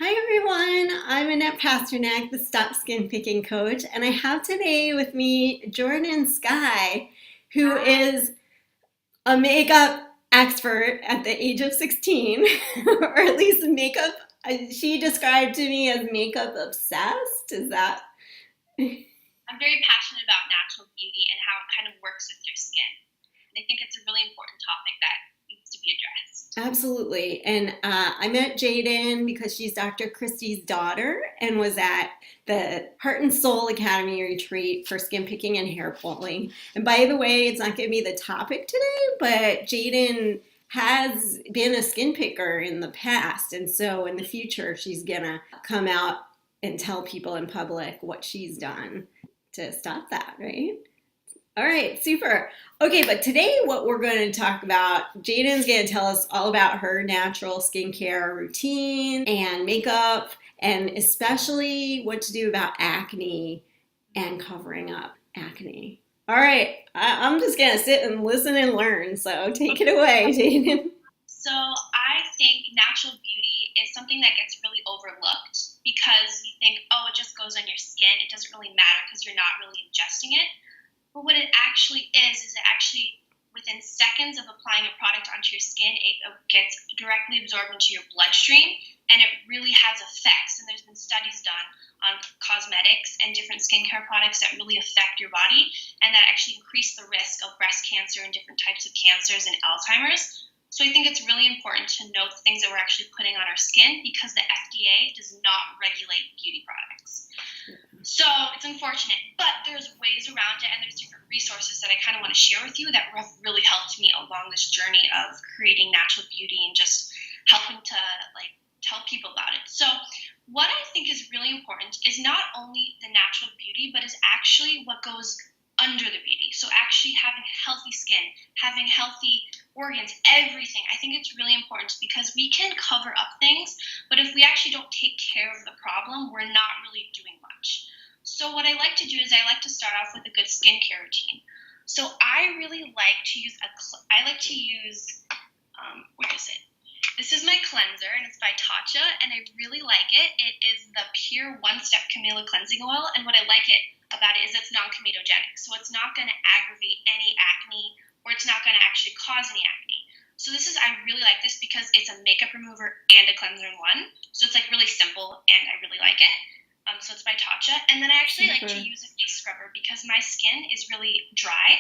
Hi everyone, I'm Annette Pasternak, the Stop Skin Picking Coach, and I have today with me Jordan Sky, who Hi. is a makeup expert at the age of 16, or at least makeup. She described to me as makeup obsessed. Is that? I'm very passionate about natural beauty and how it kind of works with your skin. And I think it's a really important topic that needs to be addressed. Absolutely. And I met Jadyn because she's Dr. Christie's daughter and was at the Heart and Soul Academy retreat for skin picking and hair pulling. And by the way, it's not going to be the topic today, but Jadyn has been a skin picker in the past. And so in the future, she's going to come out and tell people in public what she's done to stop that, right? All right, super. Okay, but today what we're going to talk about, Jadyn's going to tell us all about her natural skincare routine and makeup, and especially what to do about acne and covering up acne. All right, I'm just going to sit and listen and learn. So take it away, Jadyn. So I think natural beauty is something that gets really overlooked because you think, oh, it just goes on your skin. It doesn't really matter because you're not really ingesting it. But what it actually is it actually within seconds of applying a product onto your skin, it gets directly absorbed into your bloodstream and it really has effects. And there's been studies done on cosmetics and different skincare products that really affect your body and that actually increase the risk of breast cancer and different types of cancers and Alzheimer's. So I think it's really important to know the things that we're actually putting on our skin because the FDA does not regulate beauty products. So it's unfortunate, but there's ways around it and there's different resources that I kind of want to share with you that have really helped me along this journey of creating natural beauty and just helping to like tell people about it. So what I think is really important is not only the natural beauty, but is actually what goes under the beauty. So actually having healthy skin, having healthy organs, everything. I think it's really important because we can cover up things, but if we actually don't take care of the problem, we're not really doing much. So what I like to do is I like to start off with a good skincare routine. So I really like to use I like to use what is it? This is my cleanser and it's by Tatcha and I really like it. It is the Pure One Step Camellia Cleansing Oil and what I like it about it is it's non-comedogenic. So it's not going to aggravate any acne or it's not going to actually cause any acne. So I really like this because it's a makeup remover and a cleanser in one. So it's like really simple and I really like it. So it's by Tatcha. And then I actually like to Super. use a face scrubber because my skin is really dry.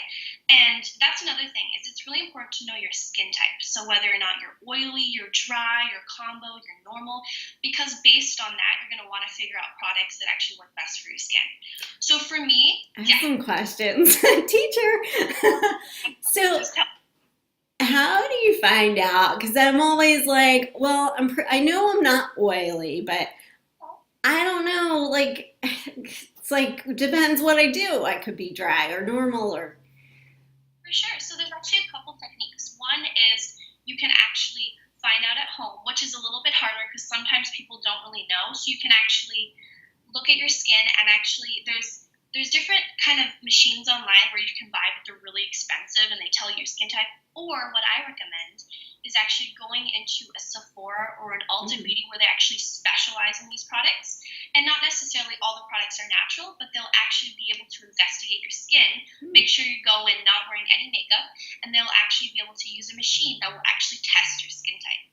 And that's another thing is it's really important to know your skin type. So whether or not you're oily, you're dry, you're combo, you're normal, because based on that, you're going to want to figure out products that actually work best for your skin. So for me, I have yeah, some questions, teacher. So, just tell. how do you find out? Because I'm always like, well, I know I'm not oily, but I don't know. Like, it's like depends what I do. I could be dry or normal or. For sure. So there's actually a couple techniques. One is you can actually find out at home, which is a little bit harder because sometimes people don't really know. So you can actually look at your skin and actually there's different kind of machines online where you can buy but they're really expensive and they tell you your skin type. Or what I recommend is actually going into a Sephora or an Ulta Mm, Beauty where they actually specialize in these products. And not necessarily all the products are natural, but they'll actually be able to investigate your skin, mm. make sure you go in not wearing any makeup, and they'll actually be able to use a machine that will actually test your skin type.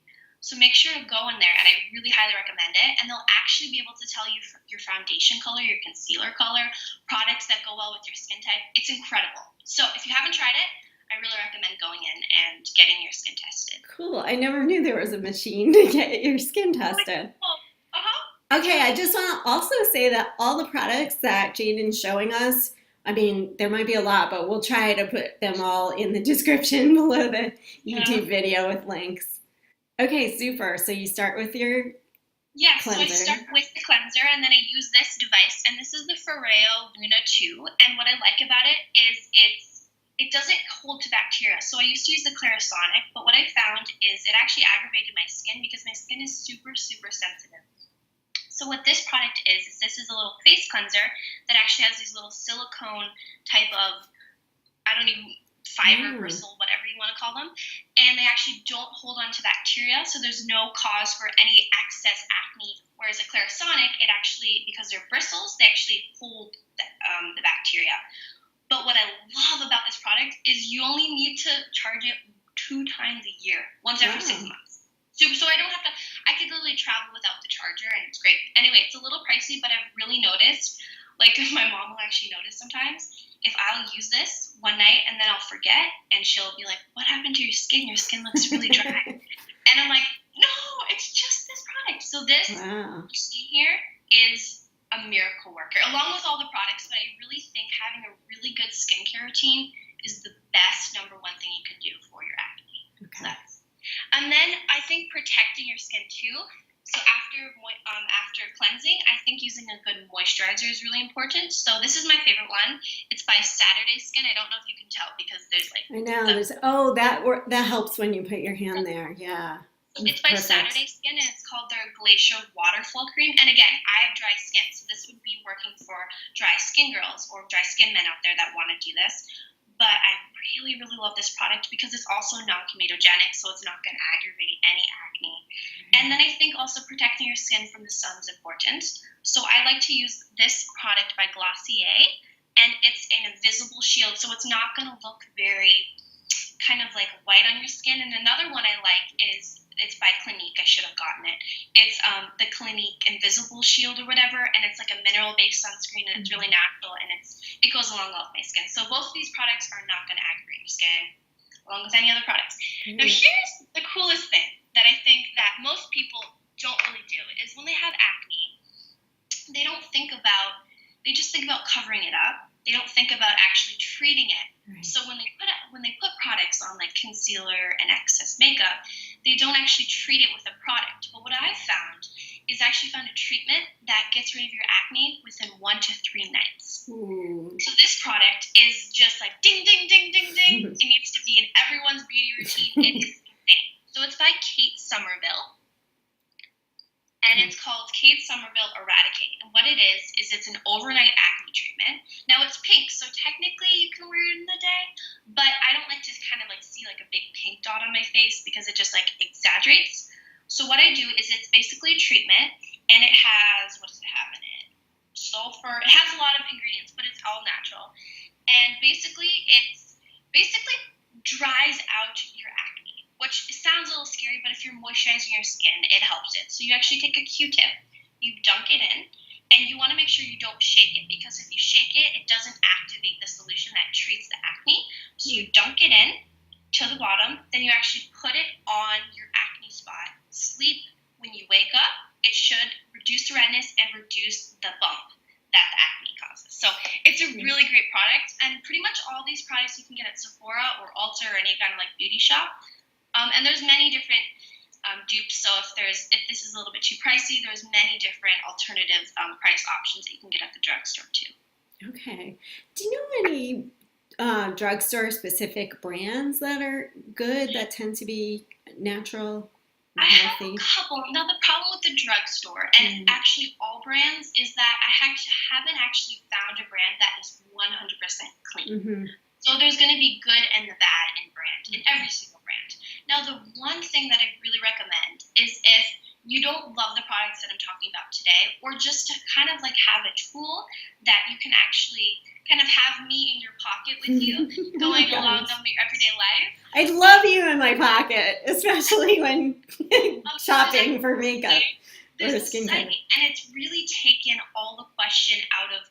So make sure to go in there, and I really highly recommend it. And they'll actually be able to tell you your foundation color, your concealer color, products that go well with your skin type. It's incredible. So if you haven't tried it, I really recommend going in and getting your skin tested. Cool. I never knew there was a machine to get your skin Oh my tested. God. Uh-huh. It's Okay, I really just want to also say that all the products that Jadyn's showing us, I mean, there might be a lot, but we'll try to put them all in the description below the yeah. YouTube video with links. Okay, super. So you start with your Yeah, so I cleanser. start with the cleanser and then I use this device and this is the Foreo Luna 2 and what I like about it is it doesn't hold to bacteria. So I used to use the Clarisonic, but what I found is it actually aggravated my skin because my skin is super, super sensitive. So what this product is this is a little face cleanser that actually has these little silicone type of I don't even fiber, Mm, bristle, whatever you want to call them, and they actually don't hold on to bacteria, so there's no cause for any excess acne Whereas a Clarisonic, it actually, because they're bristles, they actually hold the bacteria. But what I love about this product is you only need to charge it 2 times a year, once every 6 months. So I don't have to, I could literally travel without the charger, and it's great. Anyway, it's a little pricey, but I've really noticed, like my mom will actually notice sometimes, if I'll use this one night and then I'll forget, and she'll be like, what happened to your skin? Your skin looks really dry. And I'm like, no, it's just this product. So this skin here is a miracle worker, along with all the products, but I really think having a really good skincare routine is the best number one thing you can do for your acne. Okay. And then I think protecting your skin too. So after cleansing, I think using a good moisturizer is really important. So this is my favorite one. It's by Saturday Skin. I don't know if you can tell because there's like I know that helps when you put your hand there. Yeah. It's by Saturday Skin, and it's called their Glacier Waterfall Cream. And again, I have dry skin, so this would be working for dry skin girls or dry skin men out there that want to do this. But I really, really love this product because it's also non-comedogenic, so it's not going to aggravate any acne. And then I think also protecting your skin from the sun is important. So I like to use this product by Glossier, and it's an invisible shield, so it's not going to look very kind of like white on your skin. And another one I like is, it's by Clinique. I should have gotten it. It's the Clinique Invisible Shield or whatever, and it's like a mineral-based sunscreen, and it's really natural, and it goes along well with my skin. So both of these products are not going to aggravate your skin, along with any other products. Now here's the coolest thing that I think that most people don't really do is when they have acne, they just think about covering it up. They don't think about actually treating it. Right. So when they put products on like concealer and excess makeup, they don't actually treat it with a product. But what I've found is actually found a treatment that gets rid of your acne within 1 to 3 nights. Ooh. So this product is just like ding, ding, ding, ding, ding. It needs to be in everyone's beauty routine. It is insane. So it's by Kate Somerville. And it's called Kate Somerville Eradicate. And what it is it's an overnight acne treatment. Now it's pink, so technically you can wear it in the day, but I don't like to kind of like see like a big pink dot on my face because it just like exaggerates. So what I do is it's basically a treatment, and it has, what does it have in it? Sulfur. It has a lot of ingredients, but it's all natural. And basically dries out your acne, which sounds a little scary, but if you're moisturizing your skin, it helps it. So you actually take a Q-tip, you dunk it in, and you want to make sure you don't shake it, because if you shake it, it doesn't activate the solution that treats the acne. So you dunk it in to the bottom, then you actually put it on your acne spot. Sleep. When you wake up, it should reduce the redness and reduce the bump that the acne causes. So it's a really great product, and pretty much all these products you can get at Sephora or Ulta or any kind of like beauty shop. And there's many different dupes, so if this is a little bit too pricey, there's many different alternative price options that you can get at the drugstore too. Okay. Do you know any drugstore specific brands that are good, that tend to be natural and healthy? I have a couple. Now the problem with the drugstore, and actually all brands, is that I haven't actually found a brand that is 100% clean. Mm-hmm. So there's going to be good and the bad in every single brand. Now, the one thing that I really recommend is if you don't love the products that I'm talking about today, or just to kind of like have a tool that you can actually kind of have me in your pocket with you going along on your everyday life. I'd love you in my pocket, especially when shopping for makeup or skincare. And it's really taken all the question out of,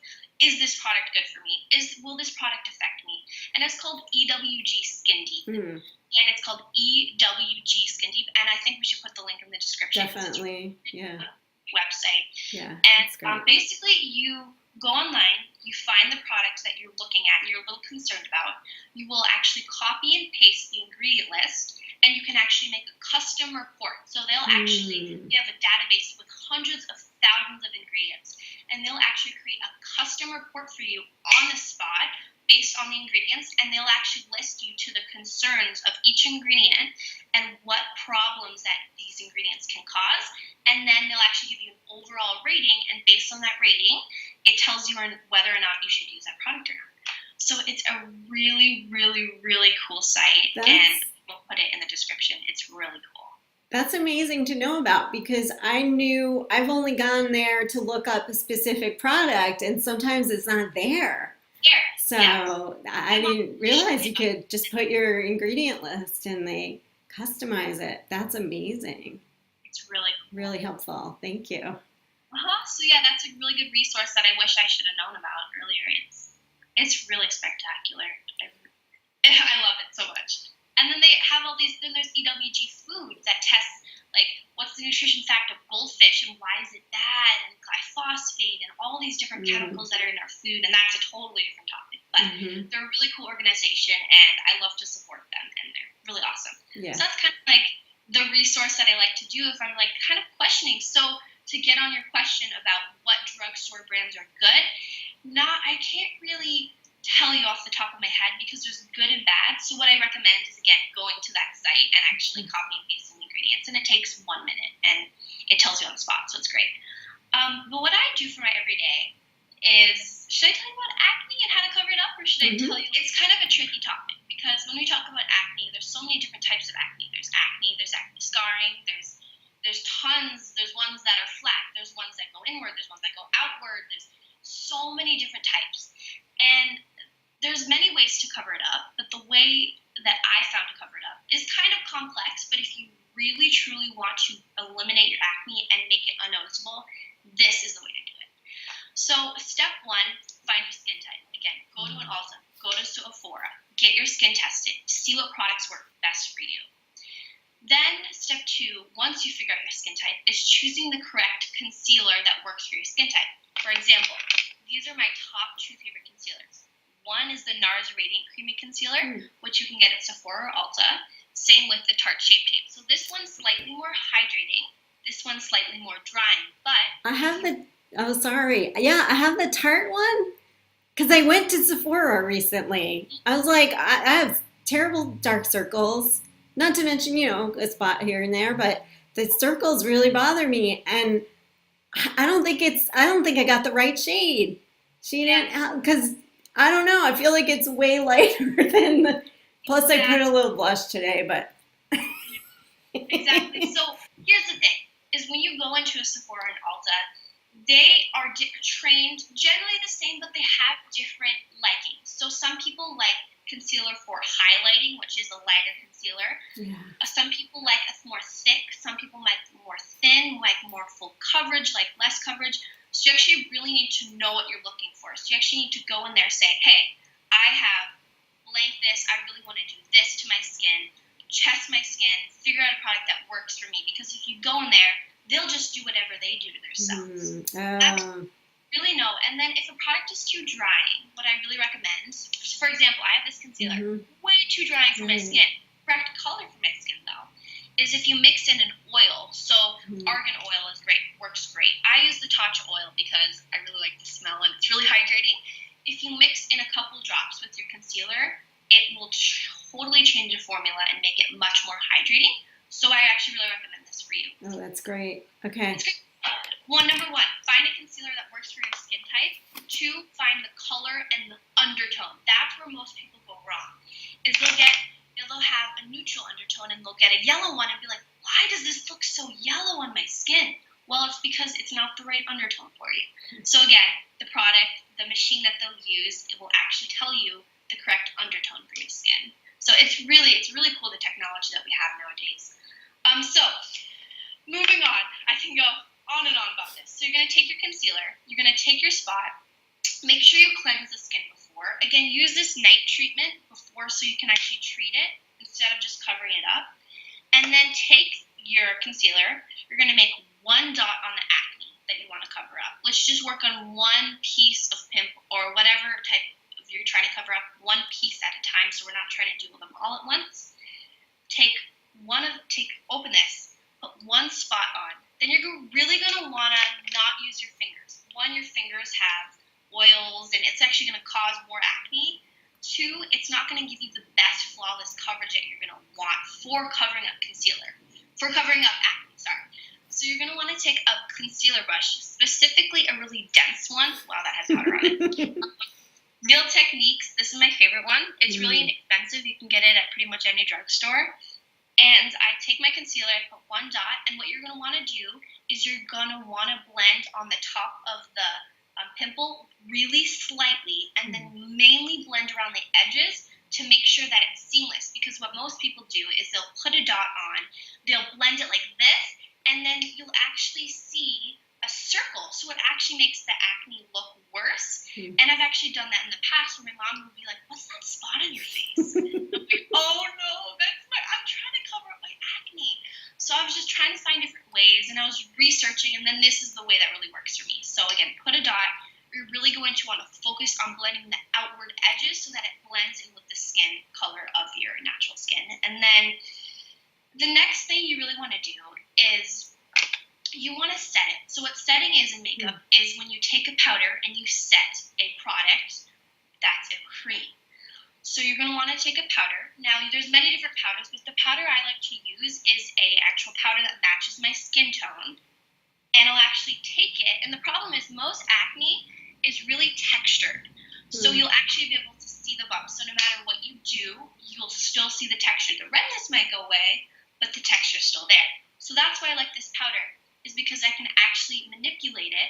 is this product good for me? Will this product affect me? And it's called EWG Skin Deep. And it's called EWG Skin Deep. And I think we should put the link in the description. Definitely, yeah. Website. Yeah. And basically, you go online, you find the products that you're looking at and you're a little concerned about. You will actually copy and paste the ingredient list, and you can actually make a custom report. So they have a database with hundreds of thousands of ingredients, and they'll actually create a custom report for you on the spot based on the ingredients, and they'll actually list you to the concerns of each ingredient and what problems that these ingredients can cause, and then they'll actually give you an overall rating, and based on that rating, it tells you whether or not you should use that product or not. So it's a really, really, really cool site, and we'll put it in the description. It's really cool. That's amazing to know about because I've only gone there to look up a specific product and sometimes it's not there. Here, yeah. So I didn't realize you could just put your ingredient list and they customize it. That's amazing. It's really cool. Really helpful. Thank you. So yeah, that's a really good resource that I wish I should have known about earlier. It's really spectacular. I love it so much. And then they have all these. Then there's EWG Foods that tests like what's the nutrition fact of goldfish and why is it bad, and glyphosate and all these different chemicals that are in our food. And that's a totally different topic. But they're a really cool organization, and I love to support them, and they're really awesome. Yeah. So that's kind of like the resource that I like to do if I'm like kind of questioning. So to get on your question about what drugstore brands are good, I can't really tell you off the top of my head because there's good and bad. So what I recommend is, again, going to that site and actually copying and pasting the ingredients. And it takes 1 minute and it tells you on the spot. So it's great. But what I do for my everyday is, should I tell you about acne and how to cover it up, or should I tell you? It's kind of a tricky topic because when we talk about acne, there's so many different types of acne. There's acne scarring, there's tons, there's ones that are flat, there's ones that go inward, there's ones that go outward, there's so many different types. And there's many ways to cover it up, but the way that I found to cover it up is kind of complex, but if you really truly want to eliminate your acne and make it unnoticeable, this is the way to do it. So step 1, find your skin type. Again, go to an Ulta, go to Sephora, get your skin tested, see what products work best for you. Then step 2, once you figure out your skin type, is choosing the correct concealer that works for your skin type. For example, these are my top 2 favorite concealers. One is the NARS Radiant Creamy Concealer, which you can get at Sephora or Ulta. Same with the Tarte Shape Tape. So this one's slightly more hydrating. This one's slightly more drying, but... I have I have the Tarte one because I went to Sephora recently. I was like, I have terrible dark circles, not to mention, a spot here and there, but the circles really bother me. And I don't think I got the right shade. She didn't, because I don't know. I feel like it's way lighter than plus I put a little blush today, but. Exactly. So here's the thing, is when you go into a Sephora and Ulta, they are trained generally the same, but they have different likings. So some people like concealer for highlighting, which is a lighter concealer. Yeah. Some people like a more thick. Some people like more thin, like more full coverage, like less coverage. So you actually really need to know what you're looking for. So you actually need to go in there and say, hey, I have blank this. I really want to do this to my skin, test my skin, figure out a product that works for me. Because if you go in there, they'll just do whatever they do to themselves. Really know. And then if a product is too drying, what I really recommend, for example, I have this concealer, way too drying for my skin. Correct color for my skin, though, is if you mix in an oil. So argan oil is great, works great. I use the Tatcha oil because I really like the smell and it's really hydrating. If you mix in a couple drops with your concealer, it will totally change the formula and make it much more hydrating. So I actually really recommend this for you. Oh, that's great. Okay. Number 1, find a concealer that works for your skin type. 2, find the color and the undertone. That's where most people go wrong. Is they'll have a neutral undertone and they'll get a yellow one and be like, why does this look so yellow on my skin? Well, it's because it's not the right undertone for you. So again, the product, the machine that they'll use, it will actually tell you the correct undertone for your skin. So it's really cool, the technology that we have nowadays. So moving on, I can go on and on about this. So you're going to take your concealer, you're going to take your spot, make sure you cleanse the skin before. Again, use this night treatment before so you can actually treat it instead of just covering it up. And then take your concealer, you're going to make 1 dot on the acne that you want to cover up. Let's just work on 1 piece of pimple or whatever type of you're trying to cover up, 1 piece at a time, so we're not trying to do them all at once. Open this, put 1 spot on. Then you're really going to want to not use your fingers. 1, your fingers have oils, and it's actually going to cause more acne. 2, it's not going to give you the best flawless coverage that you're going to want for covering up acne, sorry. So you're going to want to take a concealer brush, specifically a really dense one. Wow, that has powder on it. Real Techniques, this is my favorite one. It's really inexpensive. You can get it at pretty much any drugstore. And I take my concealer, I put one dot, and what you're going to want to do is you're going to want to blend on the top of the pimple really slightly, and then mainly blend around the edges to make sure that it's seamless. Because what most people do is they'll put a dot on, they'll blend it like this, and then you'll actually see a circle. So it actually makes the acne look worse. And I've actually done that in the past where my mom would be like, "What's that spot on your face?" I'm like, "Oh no, I'm trying to cover up my acne." So I was just trying to find different ways, and I was researching, and then this is the way that really works for me. So again, put a dot. You're really going to want to focus on blending the outward edges so that it blends in with the skin color of your natural skin. And then the next thing you really want to do is you want to set it. So what setting is in makeup is when you take a powder and you set a product that's a cream. So you're going to want to take a powder. Now, there's many different powders, but the powder I like to use is a actual powder that matches my skin tone. And I'll actually take it. And the problem is most acne is really textured. So you'll actually be able to see the bumps. So no matter what you do, you'll still see the texture. The redness might go away, but the texture's still there. So that's why I like this powder, is because I can actually manipulate it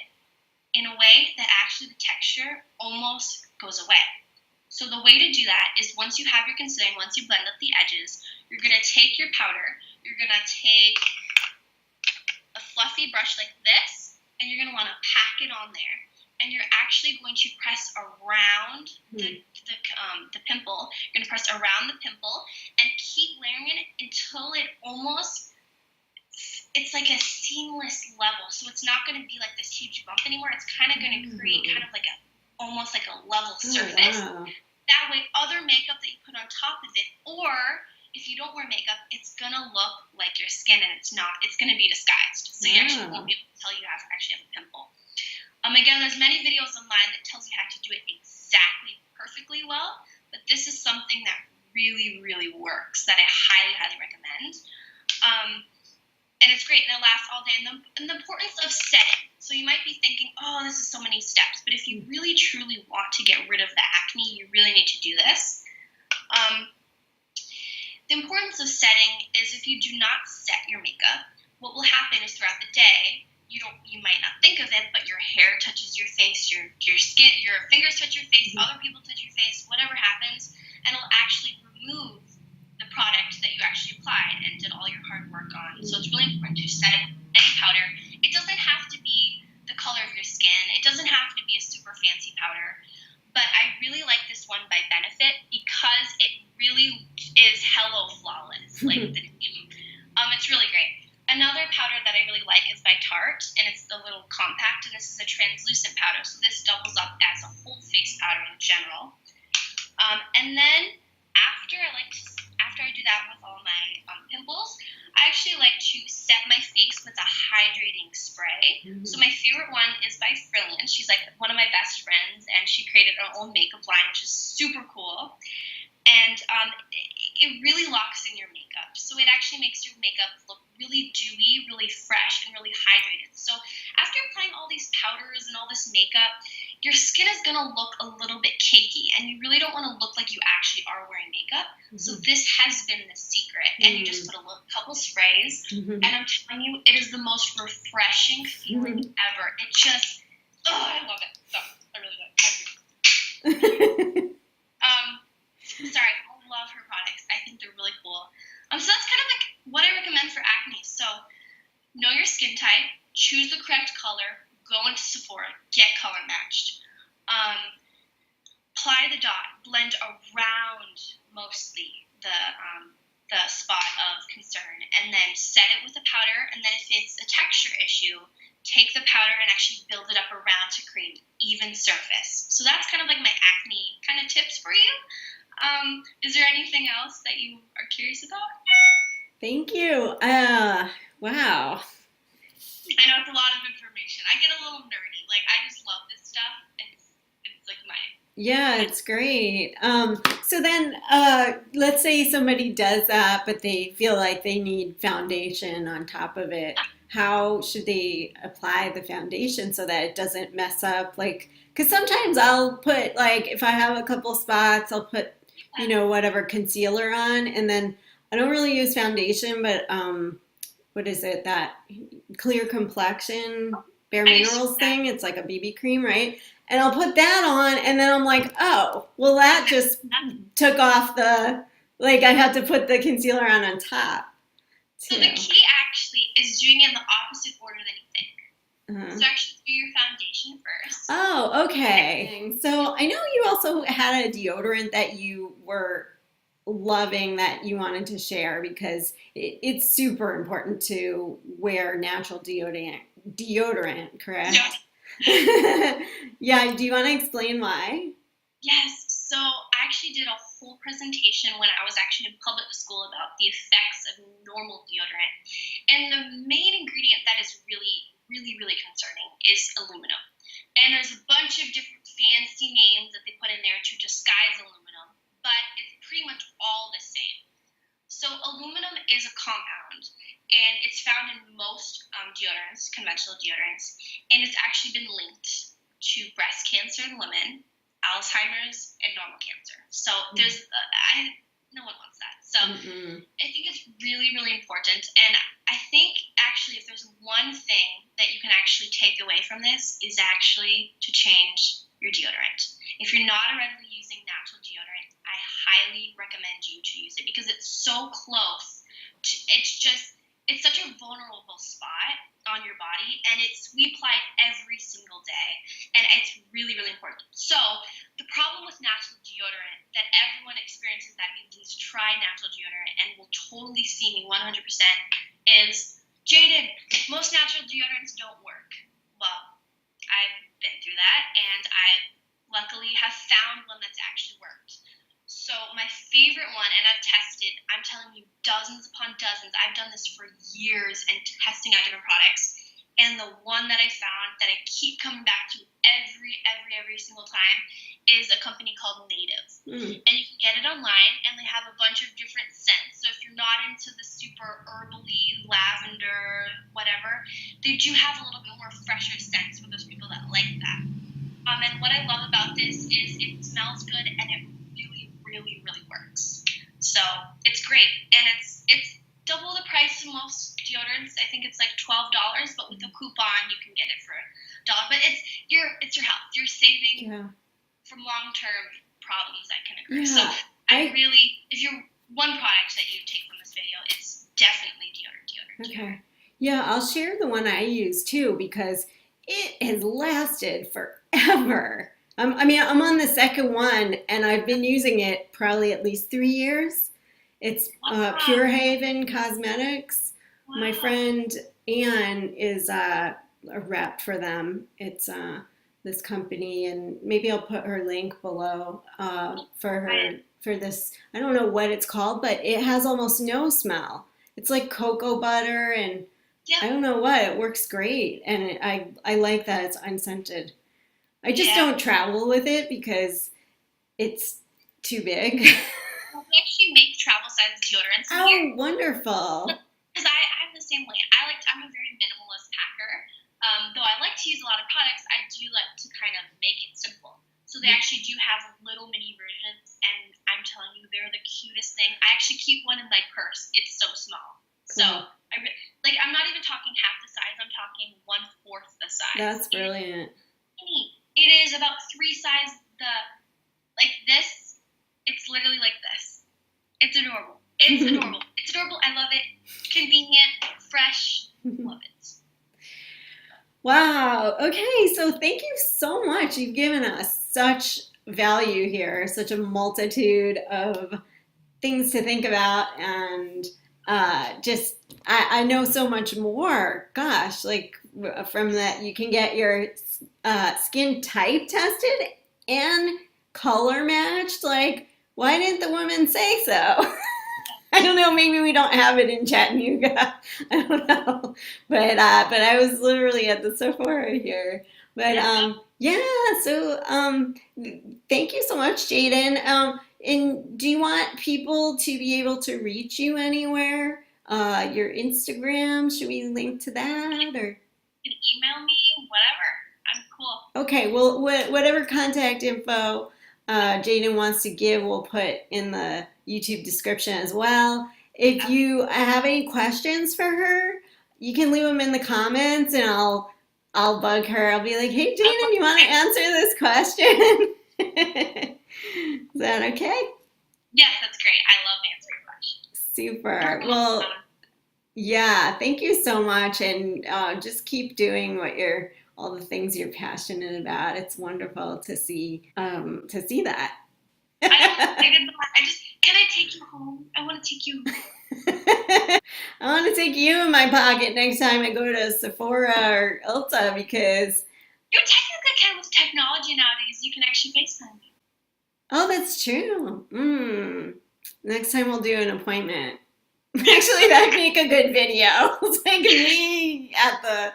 in a way that actually the texture almost goes away. So the way to do that is once you have your concealer, and once you blend up the edges, you're going to take your powder, you're going to take a fluffy brush like this, and you're going to want to pack it on there. And you're actually going to press around the pimple. You're going to press around the pimple and keep layering it until it almost, it's like a seamless level. So it's not going to be like this huge bump anymore. It's kind of going to create kind of like almost like a level surface. Wow. That way, other makeup that you put on top of it, or if you don't wear makeup, it's going to look like your skin, and it's not. It's going to be disguised. So you actually won't be able to tell you actually have a pimple. Again, there's many videos online that tells you how to do it exactly perfectly well, but this is something that really, really works that I highly, highly recommend. And it's great, and it lasts all day. And the importance of setting. So you might be thinking, oh, this is so many steps, but if you really, truly want to get rid of the acne, you really need to do this. The importance of setting is if you do not set your makeup, what will happen is throughout the day, you might not think of it, but your hair touches your face, your skin, your fingers touch your face, other people touch your face, whatever happens, and it'll actually remove the product that you actually applied and did all your hard work on. So it's really important to set it with any powder. It doesn't have to be the color of your skin. It doesn't have to be a super fancy powder. But I really like this one by Benefit because it really is hello flawless. Like it's really great. Another powder that I really like is by Tarte, and it's the little compact, and this is a translucent powder, so this doubles up as a whole face powder in general. And then after I do that with all my pimples, I actually like to set my face with a hydrating spray. So my favorite one is by Brilliant. She's like one of my best friends, and she created her own makeup line, which is super cool. And it really locks in your makeup. So it actually makes your makeup look really dewy, really fresh, and really hydrated. So after applying all these powders and all this makeup, your skin is going to look a little bit cakey, and you really don't want to look like you actually are wearing makeup. So this has been the secret. And you just put a couple sprays, and I'm telling you, it is the most refreshing feeling ever. It just, I love it. Oh, I really love it. Sorry, I love her products. I think they're really cool. So that's kind of like what I recommend for acne. So know your skin type, choose the correct color, go into Sephora, get color matched. Apply the dot, blend around mostly the spot of concern, and then set it with a powder. And then if it's a texture issue, take the powder and actually build it up around to create an even surface. So that's kind of like my acne kind of tips for you. Is there anything else that you are curious about? Thank you. Wow. I know it's a lot of information. I get a little nerdy. Like, I just love this stuff. It's like Yeah, it's great. So then, let's say somebody does that, but they feel like they need foundation on top of it. How should they apply the foundation so that it doesn't mess up? Like, because sometimes I'll put, like, if I have a couple spots, I'll put, whatever concealer on, and then I don't really use foundation, but what is it? That clear complexion bare I used to minerals thing. It's like a BB cream, right? And I'll put that on, and then I'm like, oh, well, that just took off the, like, I have to put the concealer on top, So too. the key actually is doing it in the opposite order than you think. Uh-huh. So actually do your foundation first. Oh, okay. So I know you also had a deodorant that you were loving that you wanted to share because it's super important to wear natural deodorant, correct? Yeah. Yeah, do you want to explain why? Yes. So I actually did a whole presentation when I was actually in public school about the effects of normal deodorant. And the main ingredient that is really, really, really concerning is aluminum. And there's a bunch of different fancy names that they put in there to disguise aluminum, but it's pretty much all the same. So aluminum is a compound, and it's found in most deodorants, conventional deodorants, and it's actually been linked to breast cancer in women, Alzheimer's, and normal cancer. So no one wants that. So I think it's really, really important. And I think actually if there's one thing that you can actually take away from this is actually to change your deodorant. If you're not already using natural deodorant, I highly recommend you to use it because it's so close. It's such a vulnerable spot on your body, and we apply it every single day, and it's really, really important. So the problem with natural deodorant that everyone experiences that at least try natural deodorant and will totally see me 100% is, Jadyn, most natural deodorants don't work. Well, I've been through that, and I luckily have found one that's actually worked. So my favorite one, and I've tested, I'm telling you, dozens upon dozens. I've done this for years and testing out different products. And the one that I found that I keep coming back to every single time is a company called Native. And you can get it online, and they have a bunch of different scents. So if you're not into the super herbally, lavender, whatever, they do have a little bit more fresher scents for those people that like that. And what I love about this is it smells good, and it really, really, really works. So it's great, and it's double the price of most deodorants. I think it's like $12, but with a coupon you can get it for $1. But it's your health. You're saving from long-term problems that can occur. So I really, if you're one product that you take from this video, it's definitely deodorant. Okay. Yeah, I'll share the one I use too because it has lasted forever. I mean, I'm on the second one, and I've been using it probably at least 3 years. It's Pure Haven Cosmetics. Wow. My friend Anne is a rep for them. It's this company, and maybe I'll put her link below for this. I don't know what it's called, but it has almost no smell. It's like cocoa butter, and I don't know what. It works great, and I like that it's unscented. I just don't travel with it because it's too big. Well, we actually make travel size deodorants in here. Oh, wonderful. Because I'm the same way. I'm a very minimalist packer. Though I like to use a lot of products, I do like to kind of make it simple. So they actually do have little mini versions, and I'm telling you, they're the cutest thing. I actually keep one in my purse. It's so small. So I'm not even talking half the size. I'm talking 1/4 the size. That's brilliant. It is about 3 sizes this. It's literally like this. It's adorable. It's adorable. It's adorable. I love it. Convenient, fresh. Love it. Wow. Okay. So thank you so much. You've given us such value here, such a multitude of things to think about, and I know so much more. Gosh, like from that, you can get your skin type tested and color matched. Like, why didn't the women say so? I don't know. Maybe we don't have it in Chattanooga. I don't know. But I was literally at the Sephora here. But So thank you so much, Jadyn. And do you want people to be able to reach you anywhere? Your Instagram? Should we link to that, or? You can email me, whatever. I'm cool. Okay. Well, whatever contact info Jadyn wants to give, we'll put in the YouTube description as well. if you have any questions for her, you can leave them in the comments, and I'll bug her. I'll be like, hey, Jadyn, you want to answer this question? Is that okay? Yes, that's great. I love answering questions. Super. Well, yeah, thank you so much, and just keep doing all the things you're passionate about. It's wonderful to see that. Can I take you home? I want to take you home. I want to take you in my pocket next time I go to Sephora or Ulta, because you technically can with technology nowadays. You can actually FaceTime me. Oh, that's true. Next time we'll do an appointment. Actually, that'd make a good video. It's like me at the,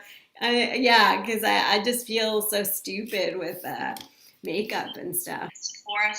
because I just feel so stupid with makeup and stuff. Sephora.